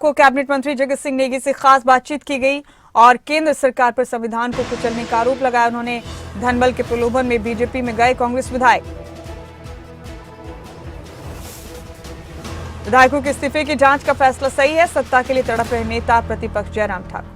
को कैबिनेट मंत्री जगत सिंह नेगी से खास बातचीत की गई और केंद्र सरकार पर संविधान को कुचलने का आरोप लगाया। उन्होंने धनबल के प्रलोभन में बीजेपी में गए कांग्रेस विधायकों के इस्तीफे की जांच का फैसला सही है, सत्ता के लिए तड़प रहे नेता प्रतिपक्ष जयराम ठाकुर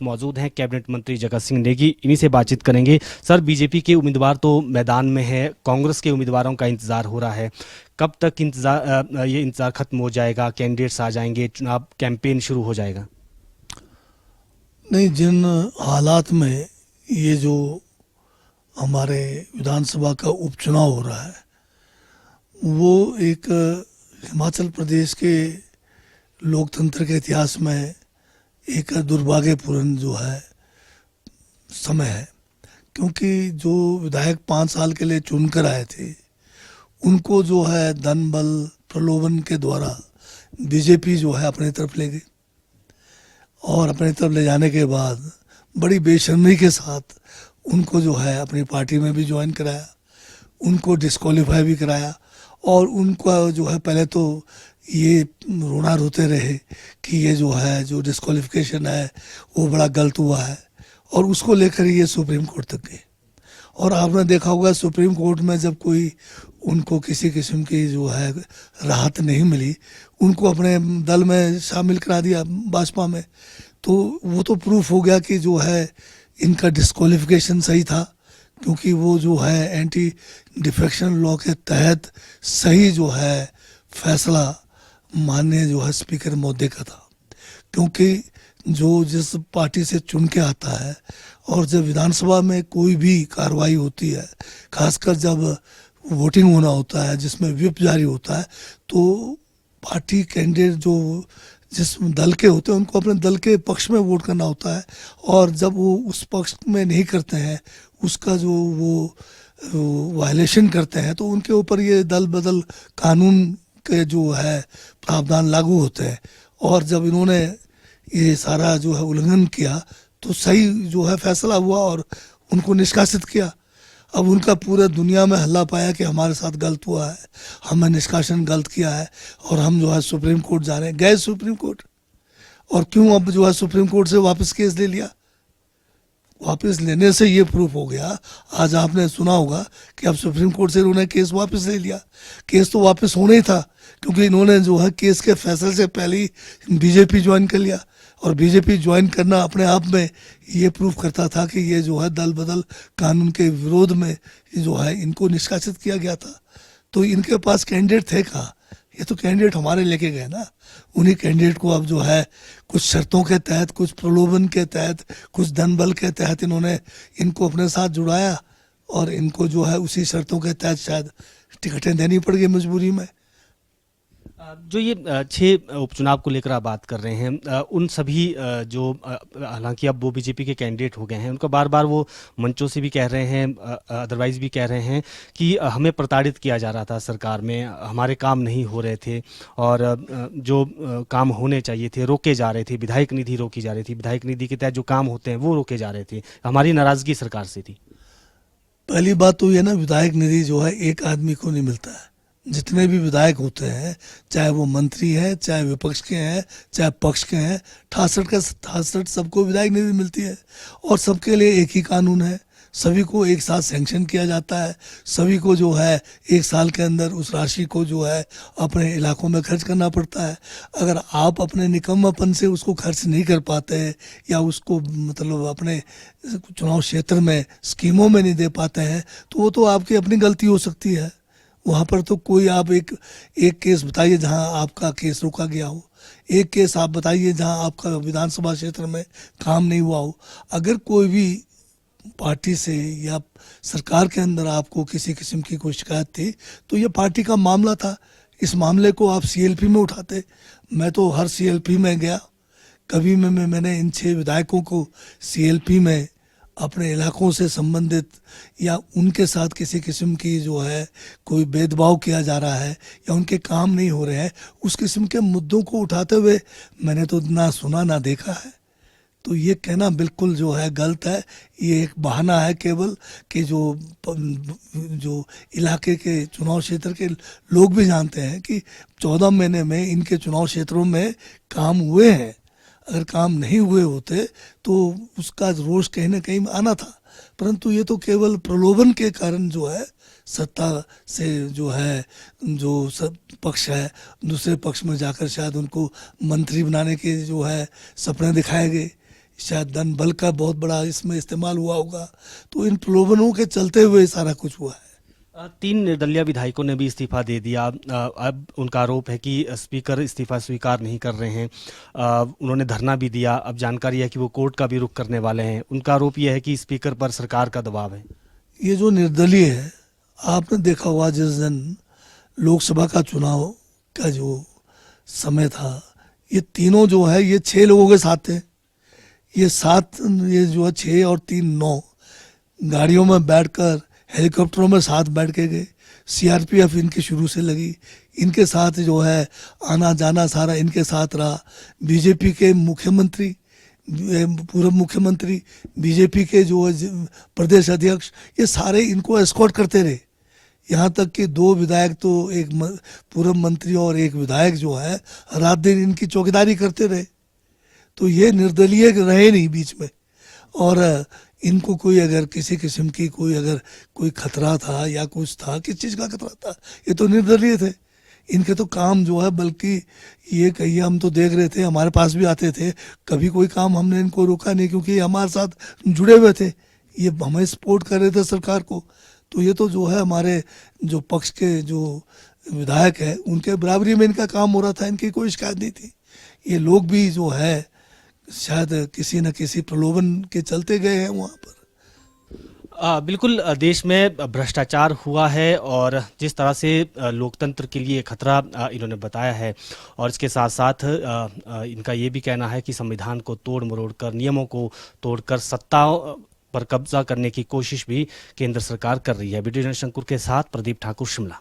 मौजूद हैं कैबिनेट मंत्री जगत सिंह नेगी, इन्हीं से बातचीत करेंगे। सर, बीजेपी के उम्मीदवार तो मैदान में है, कांग्रेस के उम्मीदवारों का इंतजार हो रहा है, कब तक ये इंतजार खत्म हो जाएगा? कैंडिडेट्स आ जाएंगे, चुनाव कैंपेन शुरू हो जाएगा? नहीं, जिन हालात में ये जो हमारे विधानसभा का उपचुनाव हो रहा है वो एक हिमाचल प्रदेश के लोकतंत्र के इतिहास में एक दुर्भाग्यपूर्ण जो है समय है, क्योंकि जो विधायक 5 साल के लिए चुनकर आए थे उनको जो है धन बल प्रलोभन के द्वारा बीजेपी जो है अपनी तरफ ले गई और अपनी तरफ ले जाने के बाद बड़ी बेशर्मी के साथ उनको जो है अपनी पार्टी में भी ज्वाइन कराया, उनको डिस्क्वालीफाई भी कराया और उनका जो है पहले तो ये रोना रोते रहे कि ये जो है जो डिस्क्वालिफिकेशन है वो बड़ा गलत हुआ है और उसको लेकर ये सुप्रीम कोर्ट तक गए। और आपने देखा होगा सुप्रीम कोर्ट में जब कोई उनको किसी किस्म की जो है राहत नहीं मिली, उनको अपने दल में शामिल करा दिया भाजपा में, तो वो तो प्रूफ हो गया कि जो है इनका डिस्क्वालिफिकेशन सही था, क्योंकि वो जो है एंटी डिफेक्शन लॉ के तहत सही जो है फैसला माननीय जो है स्पीकर महोदय का था। क्योंकि जो जिस पार्टी से चुन के आता है और जब विधानसभा में कोई भी कार्रवाई होती है, खासकर जब वोटिंग होना होता है जिसमें व्हिप जारी होता है, तो पार्टी कैंडिडेट जो जिस दल के होते हैं उनको अपने दल के पक्ष में वोट करना होता है और जब वो उस पक्ष में नहीं करते हैं, उसका जो वो वायलेशन करते हैं, तो उनके ऊपर ये दल बदल कानून के जो है प्रावधान लागू होते हैं। और जब इन्होंने ये सारा जो है उल्लंघन किया तो सही जो है फैसला हुआ और उनको निष्कासित किया। अब उनका पूरे दुनिया में हल्ला पाया कि हमारे साथ गलत हुआ है, हमने निष्कासन गलत किया है और हम जो है सुप्रीम कोर्ट जा रहे हैं। गए सुप्रीम कोर्ट, और क्यों अब जो है सुप्रीम कोर्ट से वापस केस ले लिया? वापस लेने से ये प्रूफ हो गया, आज आपने सुना होगा कि अब सुप्रीम कोर्ट से इन्होंने केस वापस ले लिया। केस तो वापस होना ही था, क्योंकि इन्होंने जो है केस के फैसले से पहले ही बीजेपी ज्वाइन कर लिया और बीजेपी ज्वाइन करना अपने आप में ये प्रूफ करता था कि ये जो है दल बदल कानून के विरोध में जो है इनको निष्कासित किया गया था। तो इनके पास कैंडिडेट थे कहाँ? ये तो कैंडिडेट हमारे लेके गए ना। उन्हीं कैंडिडेट को अब जो है कुछ शर्तों के तहत, कुछ प्रलोभन के तहत, कुछ धन बल के तहत इन्होंने इनको अपने साथ जुड़ाया और इनको जो है उसी शर्तों के तहत शायद टिकटें देनी पड़ गई मजबूरी में। जो ये 6 उपचुनाव को लेकर आप बात कर रहे हैं, उन सभी जो हालांकि अब वो बीजेपी के कैंडिडेट हो गए हैं, उनका बार बार वो मंचों से भी कह रहे हैं, अदरवाइज भी कह रहे हैं कि हमें प्रताड़ित किया जा रहा था सरकार में, हमारे काम नहीं हो रहे थे और जो काम होने चाहिए थे रोके जा रहे थे, विधायक निधि रोकी जा रही थी, विधायक निधि के तहत जो काम होते हैं वो रोके जा रहे थे, हमारी नाराजगी सरकार से थी। पहली बात तो ये ना, विधायक निधि जो है एक आदमी को नहीं मिलता है। जितने भी विधायक होते हैं, चाहे वो मंत्री हैं, चाहे विपक्ष के हैं, चाहे पक्ष के हैं, 68 का 68 सबको विधायक निधि मिलती है और सबके लिए एक ही कानून है। सभी को एक साथ सैंक्शन किया जाता है, सभी को जो है 1 साल के अंदर उस राशि को जो है अपने इलाकों में खर्च करना पड़ता है। अगर आप अपने निकम्मापन से उसको खर्च नहीं कर पाते या उसको मतलब अपने चुनाव क्षेत्र में स्कीमों में नहीं दे पाते हैं, तो वो तो आपकी अपनी गलती हो सकती है। वहाँ पर तो कोई आप एक केस बताइए जहाँ आपका केस रोका गया हो, एक केस आप बताइए जहाँ आपका विधानसभा क्षेत्र में काम नहीं हुआ हो। अगर कोई भी पार्टी से या सरकार के अंदर आपको किसी किस्म की कोई शिकायत थी तो ये पार्टी का मामला था, इस मामले को आप सीएलपी में उठाते। मैं तो हर सीएलपी में गया, कभी मैंने इन 6 विधायकों को सीएलपी में अपने इलाकों से संबंधित या उनके साथ किसी किस्म की जो है कोई भेदभाव किया जा रहा है या उनके काम नहीं हो रहे हैं, उस किस्म के मुद्दों को उठाते हुए मैंने तो ना सुना ना देखा है। तो ये कहना बिल्कुल जो है गलत है। ये एक बहाना है केवल कि जो इलाके के चुनाव क्षेत्र के लोग भी जानते हैं कि 14 महीने में इनके चुनाव क्षेत्रों में काम हुए हैं। अगर काम नहीं हुए होते तो उसका रोष कहीं ना कहीं आना था, परंतु ये तो केवल प्रलोभन के कारण जो है सत्ता से जो है जो सब पक्ष है दूसरे पक्ष में जाकर शायद उनको मंत्री बनाने के जो है सपने दिखाए गए, शायद धन बल का बहुत बड़ा इसमें इस्तेमाल हुआ होगा। तो इन प्रलोभनों के चलते हुए सारा कुछ हुआ है। 3 निर्दलीय विधायकों ने भी इस्तीफा दे दिया। अब उनका आरोप है कि स्पीकर इस्तीफा स्वीकार नहीं कर रहे हैं। उन्होंने धरना भी दिया। अब जानकारी है कि वो कोर्ट का भी रुख करने वाले हैं। उनका आरोप यह है कि स्पीकर पर सरकार का दबाव है। ये जो निर्दलीय है, आपने देखा होगा जिस दिन लोकसभा का चुनाव का जो समय था, ये तीनों जो है ये 6 लोगों के साथ थे। ये जो है 6 और 3 9 गाड़ियों में बैठकर हेलीकॉप्टरों में साथ बैठ के गए। सीआरपीएफ इनकी शुरू से लगी, इनके साथ जो है आना जाना सारा इनके साथ रहा। बीजेपी के मुख्यमंत्री, पूर्व मुख्यमंत्री, बीजेपी के जो प्रदेश अध्यक्ष, ये सारे इनको एस्कॉर्ट करते रहे। यहाँ तक कि 2 विधायक तो एक पूर्व मंत्री और एक विधायक जो है रात दिन इनकी चौकीदारी करते रहे। तो ये निर्दलीय रहे नहीं बीच में। और इनको कोई अगर किसी किस्म की कोई खतरा था या कुछ था, किस चीज़ का खतरा था, ये तो निर्दलीय थे। इनके तो काम जो है, बल्कि ये कहिए हम तो देख रहे थे, हमारे पास भी आते थे, कभी कोई काम हमने इनको रोका नहीं क्योंकि ये हमारे साथ जुड़े हुए थे, ये हमें सपोर्ट कर रहे थे सरकार को। तो ये तो जो है हमारे जो पक्ष के जो विधायक है उनके बराबरी में इनका काम हो रहा था, इनकी कोई शिकायत नहीं थी। ये लोग भी जो है शायद किसी न किसी प्रलोभन के चलते गए हैं वहाँ पर। बिल्कुल देश में भ्रष्टाचार हुआ है और जिस तरह से लोकतंत्र के लिए खतरा इन्होंने बताया है, और इसके साथ साथ इनका ये भी कहना है कि संविधान को तोड़ मरोड़ कर, नियमों को तोड़कर सत्ता पर कब्जा करने की कोशिश भी केंद्र सरकार कर रही है। वीडियो जर्नलिस्ट शंकुर के साथ प्रदीप ठाकुर, शिमला।